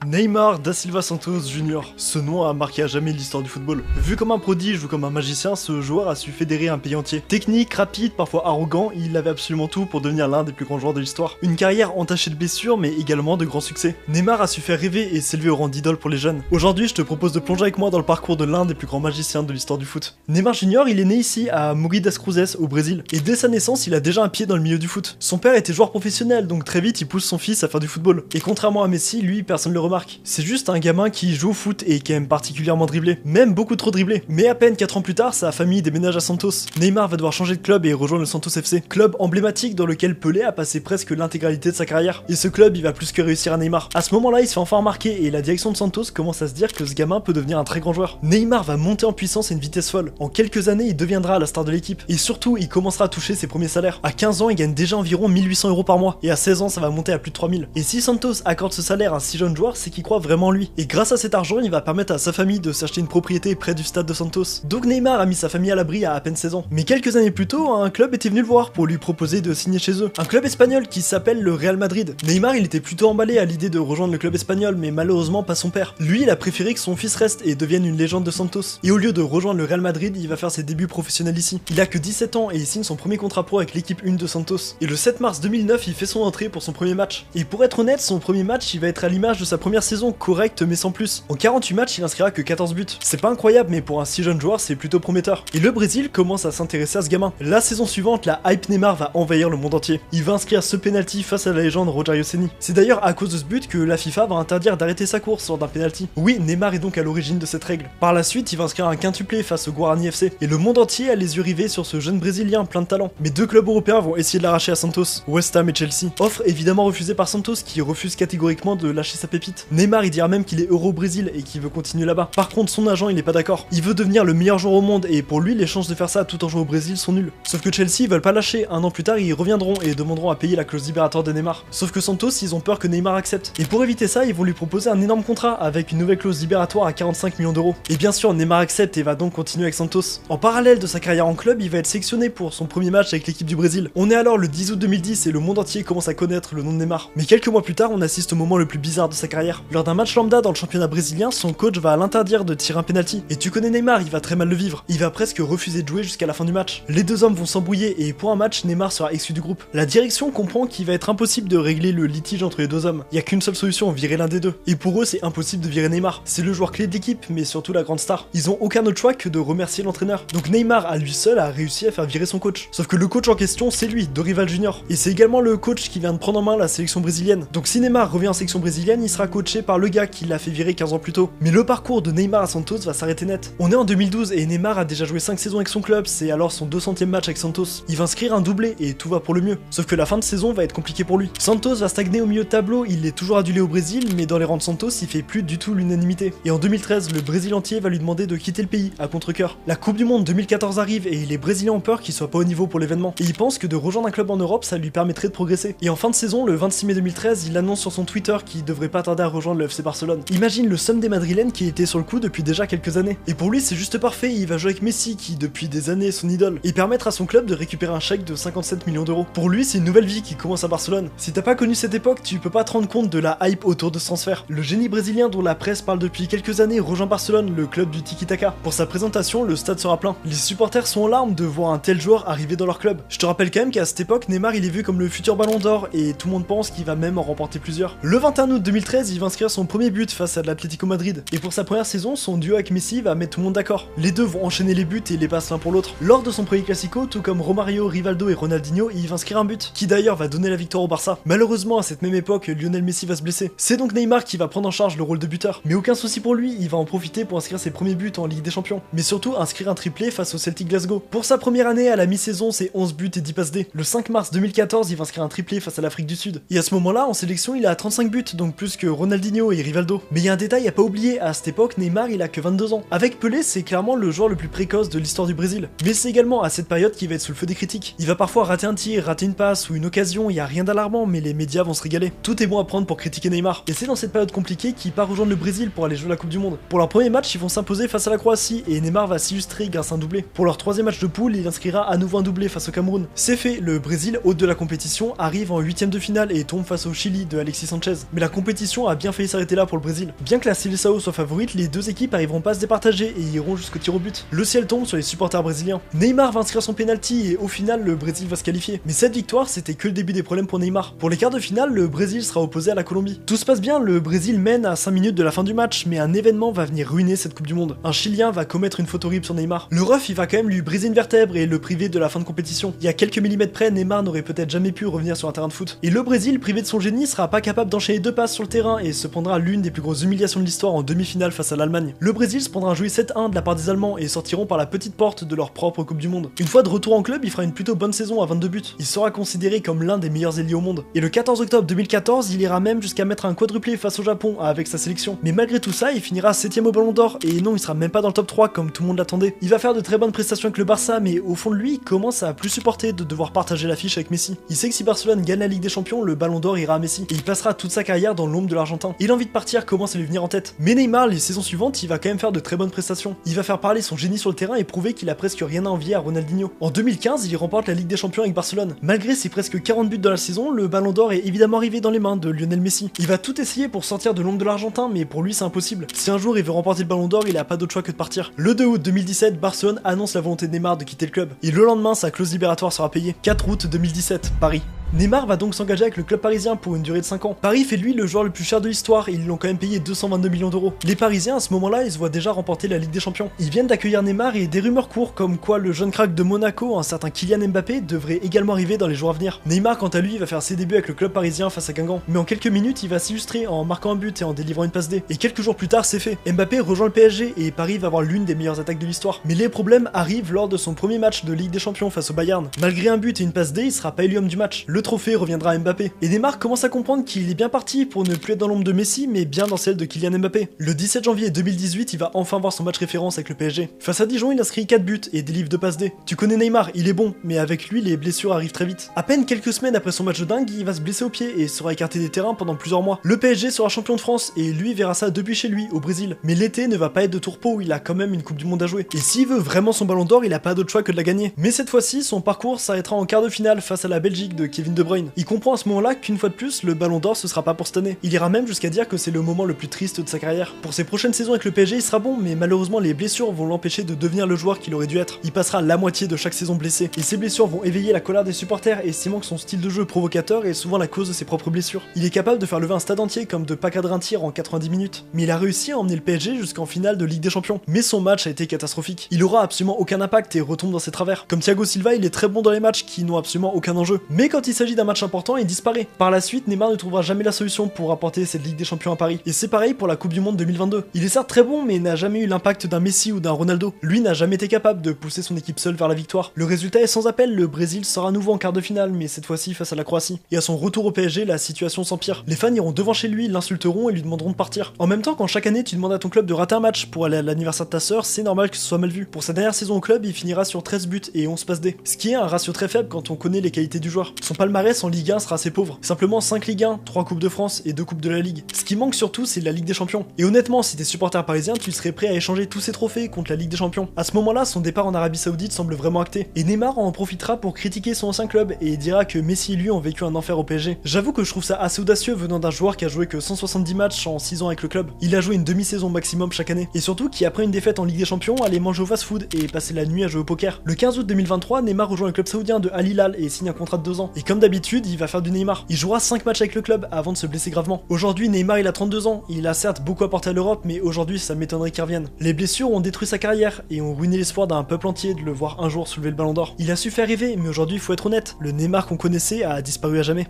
Neymar da Silva Santos Jr. Ce nom a marqué à jamais l'histoire du football. Vu comme un prodige ou comme un magicien, ce joueur a su fédérer un pays entier. Technique, rapide, parfois arrogant, il avait absolument tout pour devenir l'un des plus grands joueurs de l'histoire. Une carrière entachée de blessures, mais également de grands succès. Neymar a su faire rêver et s'élever au rang d'idole pour les jeunes. Aujourd'hui, je te propose de plonger avec moi dans le parcours de l'un des plus grands magiciens de l'histoire du foot. Neymar Jr. il est né ici à Mogi das Cruzes au Brésil. Et dès sa naissance, il a déjà un pied dans le milieu du foot. Son père était joueur professionnel, donc très vite il pousse son fils à faire du football. Et contrairement à Messi, lui, personne ne le remarque. C'est juste un gamin qui joue au foot et qui aime particulièrement dribbler, même beaucoup trop dribbler. Mais à peine 4 ans plus tard, sa famille déménage à Santos. Neymar va devoir changer de club et rejoindre le Santos FC, club emblématique dans lequel Pelé a passé presque l'intégralité de sa carrière. Et ce club, il va plus que réussir à Neymar. À ce moment-là, il se fait enfin remarquer et la direction de Santos commence à se dire que ce gamin peut devenir un très grand joueur. Neymar va monter en puissance à une vitesse folle. En quelques années, il deviendra la star de l'équipe. Et surtout, il commencera à toucher ses premiers salaires. À 15 ans, il gagne déjà environ 1800 € par mois. Et à 16 ans, ça va monter à plus de 3000. Et si Santos accorde ce salaire à un si jeune joueur, c'est qu'il croit vraiment en lui. Et grâce à cet argent, il va permettre à sa famille de s'acheter une propriété près du stade de Santos. Donc Neymar a mis sa famille à l'abri à peine 16 ans. Mais quelques années plus tôt, un club était venu le voir pour lui proposer de signer chez eux. Un club espagnol qui s'appelle le Real Madrid. Neymar, il était plutôt emballé à l'idée de rejoindre le club espagnol, mais malheureusement pas son père. Lui, il a préféré que son fils reste et devienne une légende de Santos. Et au lieu de rejoindre le Real Madrid, il va faire ses débuts professionnels ici. Il a que 17 ans et il signe son premier contrat pro avec l'équipe 1 de Santos. Et le 7 mars 2009, il fait son entrée pour son premier match. Et pour être honnête, son premier match, il va être à l'image de sa première saison, correcte mais sans plus. En 48 matchs, il inscrira que 14 buts. C'est pas incroyable, mais pour un si jeune joueur, c'est plutôt prometteur. Et le Brésil commence à s'intéresser à ce gamin. La saison suivante, la hype Neymar va envahir le monde entier. Il va inscrire ce penalty face à la légende Rogerio Ceni. C'est d'ailleurs à cause de ce but que la FIFA va interdire d'arrêter sa course lors d'un penalty. Oui, Neymar est donc à l'origine de cette règle. Par la suite, il va inscrire un quintuplé face au Guarani FC. Et le monde entier a les yeux rivés sur ce jeune Brésilien plein de talent. Mais deux clubs européens vont essayer de l'arracher à Santos, West Ham et Chelsea. Offre évidemment refusée par Santos qui refuse catégoriquement de lâcher sa pépite. Neymar, il dira même qu'il est euro au Brésil et qu'il veut continuer là-bas. Par contre, son agent, il est pas d'accord. Il veut devenir le meilleur joueur au monde et pour lui, les chances de faire ça tout en jouant au Brésil sont nulles. Sauf que Chelsea, ils veulent pas lâcher. Un an plus tard, ils reviendront et demanderont à payer la clause libératoire de Neymar. Sauf que Santos, ils ont peur que Neymar accepte. Et pour éviter ça, ils vont lui proposer un énorme contrat avec une nouvelle clause libératoire à 45 millions d'euros. Et bien sûr, Neymar accepte et va donc continuer avec Santos. En parallèle de sa carrière en club, il va être sélectionné pour son premier match avec l'équipe du Brésil. On est alors le 10 août 2010 et le monde entier commence à connaître le nom de Neymar. Mais quelques mois plus tard, on assiste au moment le plus bizarre de sa carrière. Lors d'un match lambda dans le championnat brésilien, son coach va l'interdire de tirer un penalty. Et tu connais Neymar, il va très mal le vivre. Il va presque refuser de jouer jusqu'à la fin du match. Les deux hommes vont s'embrouiller et pour un match, Neymar sera exclu du groupe. La direction comprend qu'il va être impossible de régler le litige entre les deux hommes. Il y a qu'une seule solution, virer l'un des deux. Et pour eux, c'est impossible de virer Neymar. C'est le joueur clé de l'équipe, mais surtout la grande star. Ils ont aucun autre choix que de remercier l'entraîneur. Donc Neymar, à lui seul, a réussi à faire virer son coach. Sauf que le coach en question, c'est lui, Dorival Junior. Et c'est également le coach qui vient de prendre en main la sélection brésilienne. Donc si Neymar revient en sélection brésilienne, il sera coaché par le gars qui l'a fait virer 15 ans plus tôt. Mais le parcours de Neymar à Santos va s'arrêter net. On est en 2012 et Neymar a déjà joué 5 saisons avec son club, c'est alors son 200e match avec Santos. Il va inscrire un doublé et tout va pour le mieux. Sauf que la fin de saison va être compliquée pour lui. Santos va stagner au milieu de tableau, il est toujours adulé au Brésil, mais dans les rangs de Santos, il fait plus du tout l'unanimité. Et en 2013, le Brésil entier va lui demander de quitter le pays, à contre-cœur. La Coupe du Monde 2014 arrive et les Brésiliens ont peur qu'il soit pas au niveau pour l'événement. Et il pense que de rejoindre un club en Europe, ça lui permettrait de progresser. Et en fin de saison, le 26 mai 2013, il annonce sur son Twitter qu'il devrait pas tarder à rejoindre le FC Barcelone. Imagine le seum des Madrilènes qui était sur le coup depuis déjà quelques années. Et pour lui, c'est juste parfait, il va jouer avec Messi qui depuis des années est son idole, et permettre à son club de récupérer un chèque de 57 millions d'euros. Pour lui, c'est une nouvelle vie qui commence à Barcelone. Si t'as pas connu cette époque, tu peux pas te rendre compte de la hype autour de ce transfert. Le génie brésilien dont la presse parle depuis quelques années rejoint Barcelone, le club du tiki-taka. Pour sa présentation, le stade sera plein. Les supporters sont en larmes de voir un tel joueur arriver dans leur club. Je te rappelle quand même qu'à cette époque, Neymar il est vu comme le futur ballon d'or et tout le monde pense qu'il va même en remporter plusieurs. Le 21 août 2013, il va inscrire son premier but face à l'Atlético Madrid. Et pour sa première saison, son duo avec Messi va mettre tout le monde d'accord. Les deux vont enchaîner les buts et les passes l'un pour l'autre. Lors de son premier classico, tout comme Romario, Rivaldo et Ronaldinho, il va inscrire un but, qui d'ailleurs va donner la victoire au Barça. Malheureusement, à cette même époque, Lionel Messi va se blesser. C'est donc Neymar qui va prendre en charge le rôle de buteur. Mais aucun souci pour lui, il va en profiter pour inscrire ses premiers buts en Ligue des Champions. Mais surtout inscrire un triplé face au Celtic Glasgow. Pour sa première année, à la mi-saison, c'est 11 buts et 10 passes D. Le 5 mars 2014, il va inscrire un triplé face à l'Afrique du Sud. Et à ce moment-là, en sélection, il a 35 buts, donc plus que Ronaldinho et Rivaldo. Mais il y a un détail à pas oublier, à cette époque, Neymar, il a que 22 ans. Avec Pelé, c'est clairement le joueur le plus précoce de l'histoire du Brésil. Mais c'est également à cette période qu'il va être sous le feu des critiques. Il va parfois rater un tir, rater une passe ou une occasion, il y a rien d'alarmant, mais les médias vont se régaler. Tout est bon à prendre pour critiquer Neymar. Et c'est dans cette période compliquée qu'il part rejoindre le Brésil pour aller jouer la Coupe du Monde. Pour leur premier match, ils vont s'imposer face à la Croatie et Neymar va s'illustrer grâce à un doublé. Pour leur troisième match de poule, il inscrira à nouveau un doublé face au Cameroun. C'est fait, le Brésil, hôte de la compétition, arrive en 8ème de finale et tombe face au Chili de Alexis Sanchez. Mais la compétition a bien failli s'arrêter là pour le Brésil. Bien que la Seleção soit favorite, les deux équipes arriveront pas à se départager et iront jusqu'au tir au but. Le ciel tombe sur les supporters brésiliens. Neymar va inscrire son penalty et au final le Brésil va se qualifier. Mais cette victoire c'était que le début des problèmes pour Neymar. Pour les quarts de finale, le Brésil sera opposé à la Colombie. Tout se passe bien, le Brésil mène à 5 minutes de la fin du match, mais un événement va venir ruiner cette Coupe du Monde. Un Chilien va commettre une faute horrible sur Neymar. Le ref il va quand même lui briser une vertèbre et le priver de la fin de compétition. Il y a quelques millimètres près, Neymar n'aurait peut-être jamais pu revenir sur un terrain de foot. Et le Brésil, privé de son génie, sera pas capable d'enchaîner 2 passes sur le terrain et se prendra l'une des plus grosses humiliations de l'histoire en demi-finale face à l'Allemagne. Le Brésil se prendra un jouet 7-1 de la part des Allemands et sortiront par la petite porte de leur propre Coupe du Monde. Une fois de retour en club, il fera une plutôt bonne saison à 22 buts. Il sera considéré comme l'un des meilleurs ailiers au monde. Et le 14 octobre 2014, il ira même jusqu'à mettre un quadruplé face au Japon avec sa sélection. Mais malgré tout ça, il finira 7ème au Ballon d'Or et non, il sera même pas dans le top 3 comme tout le monde l'attendait. Il va faire de très bonnes prestations avec le Barça, mais au fond de lui, il commence à plus supporter de devoir partager l'affiche avec Messi. Il sait que si Barcelone gagne la Ligue des Champions, le Ballon d'Or ira à Messi et il passera toute sa carrière dans l'ombre de l'Argentin. Et l'envie de partir commence à lui venir en tête. Mais Neymar, les saisons suivantes, il va quand même faire de très bonnes prestations. Il va faire parler son génie sur le terrain et prouver qu'il a presque rien à envier à Ronaldinho. En 2015, il remporte la Ligue des Champions avec Barcelone. Malgré ses presque 40 buts dans la saison, le Ballon d'Or est évidemment arrivé dans les mains de Lionel Messi. Il va tout essayer pour sortir de l'ombre de l'Argentin, mais pour lui c'est impossible. Si un jour il veut remporter le Ballon d'Or, il a pas d'autre choix que de partir. Le 2 août 2017, Barcelone annonce la volonté de Neymar de quitter le club. Et le lendemain, sa clause libératoire sera payée. 4 août 2017, Paris. Neymar va donc s'engager avec le club parisien pour une durée de 5 ans. Paris fait de lui le joueur le plus cher de l'histoire et ils l'ont quand même payé 222 millions d'euros. Les Parisiens à ce moment-là, ils se voient déjà remporter la Ligue des Champions. Ils viennent d'accueillir Neymar et des rumeurs courent comme quoi le jeune crack de Monaco, un certain Kylian Mbappé, devrait également arriver dans les jours à venir. Neymar quant à lui va faire ses débuts avec le club parisien face à Guingamp. Mais en quelques minutes, il va s'illustrer en marquant un but et en délivrant une passe D. Et quelques jours plus tard, c'est fait. Mbappé rejoint le PSG et Paris va avoir l'une des meilleures attaques de l'histoire. Mais les problèmes arrivent lors de son premier match de Ligue des Champions face au Bayern. Malgré un but et une passe D, il sera pas élu homme du match. Le trophée reviendra à Mbappé. Et Neymar commence à comprendre qu'il est bien parti pour ne plus être dans l'ombre de Messi, mais bien dans celle de Kylian Mbappé. Le 17 janvier 2018, il va enfin voir son match référence avec le PSG. Face à Dijon, il inscrit 4 buts et délivre 2 passes D. Tu connais Neymar, il est bon, mais avec lui, les blessures arrivent très vite. À peine quelques semaines après son match de dingue, il va se blesser au pied et sera écarté des terrains pendant plusieurs mois. Le PSG sera champion de France et lui verra ça depuis chez lui, au Brésil. Mais l'été ne va pas être de tourpeau, il a quand même une Coupe du Monde à jouer. Et s'il veut vraiment son Ballon d'Or, il a pas d'autre choix que de la gagner. Mais cette fois-ci, son parcours s'arrêtera en quart de finale face à la Belgique de Kevin De Bruyne. Il comprend à ce moment-là qu'une fois de plus, le Ballon d'Or ce sera pas pour cette année. Il ira même jusqu'à dire que c'est le moment le plus triste de sa carrière. Pour ses prochaines saisons avec le PSG, il sera bon, mais malheureusement les blessures vont l'empêcher de devenir le joueur qu'il aurait dû être. Il passera la moitié de chaque saison blessé, et ces blessures vont éveiller la colère des supporters, estimant que son style de jeu provocateur est souvent la cause de ses propres blessures. Il est capable de faire lever un stade entier comme de pas cadrer un tir en 90 minutes. Mais il a réussi à emmener le PSG jusqu'en finale de Ligue des Champions. Mais son match a été catastrophique. Il aura absolument aucun impact et retombe dans ses travers. Comme Thiago Silva, il est très bon dans les matchs qui n'ont absolument aucun enjeu. Mais quand il s'agit d'un match important, il disparaît. Par la suite, Neymar ne trouvera jamais la solution pour apporter cette Ligue des Champions à Paris. Et c'est pareil pour la Coupe du Monde 2022. Il est certes très bon, mais n'a jamais eu l'impact d'un Messi ou d'un Ronaldo. Lui n'a jamais été capable de pousser son équipe seule vers la victoire. Le résultat est sans appel, le Brésil sera à nouveau en quart de finale, mais cette fois-ci face à la Croatie. Et à son retour au PSG, la situation s'empire. Les fans iront devant chez lui, l'insulteront et lui demanderont de partir. En même temps, quand chaque année tu demandes à ton club de rater un match pour aller à l'anniversaire de ta sœur, c'est normal que ce soit mal vu. Pour sa dernière saison au club, il finira sur 13 buts et 11 passes D. Ce qui est un ratio très faible quand on connaît les qualités du joueur. Son palmarès en Ligue 1 sera assez pauvre. Simplement 5 Ligue 1, 3 Coupes de France et 2 Coupes de la Ligue. Ce qui manque surtout, c'est la Ligue des Champions. Et honnêtement, si t'es supporter parisien, tu serais prêt à échanger tous ces trophées contre la Ligue des Champions. À ce moment-là, son départ en Arabie Saoudite semble vraiment acté. Et Neymar en profitera pour critiquer son ancien club et dira que Messi et lui ont vécu un enfer au PSG. J'avoue que je trouve ça assez audacieux venant d'un joueur qui a joué que 170 matchs en 6 ans avec le club. Il a joué une demi-saison maximum chaque année. Et surtout qui, après une défaite en Ligue des Champions, allait manger au fast-food et passer la nuit à jouer au poker. Le 15 août 2023, Neymar rejoint le club saoudien de Al Hilal et signe un contrat de 2 ans. Et comme d'habitude, il va faire du Neymar. Il jouera 5 matchs avec le club avant de se blesser gravement. Aujourd'hui, Neymar il a 32 ans. Il a certes beaucoup apporté à l'Europe, mais aujourd'hui ça m'étonnerait qu'il revienne. Les blessures ont détruit sa carrière et ont ruiné l'espoir d'un peuple entier de le voir un jour soulever le Ballon d'Or. Il a su faire rêver, mais aujourd'hui, il faut être honnête, le Neymar qu'on connaissait a disparu à jamais.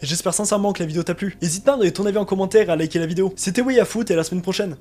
J'espère sincèrement que la vidéo t'a plu. N'hésite pas à donner ton avis en commentaire et à liker la vidéo. C'était WeyaFoot et à la semaine prochaine.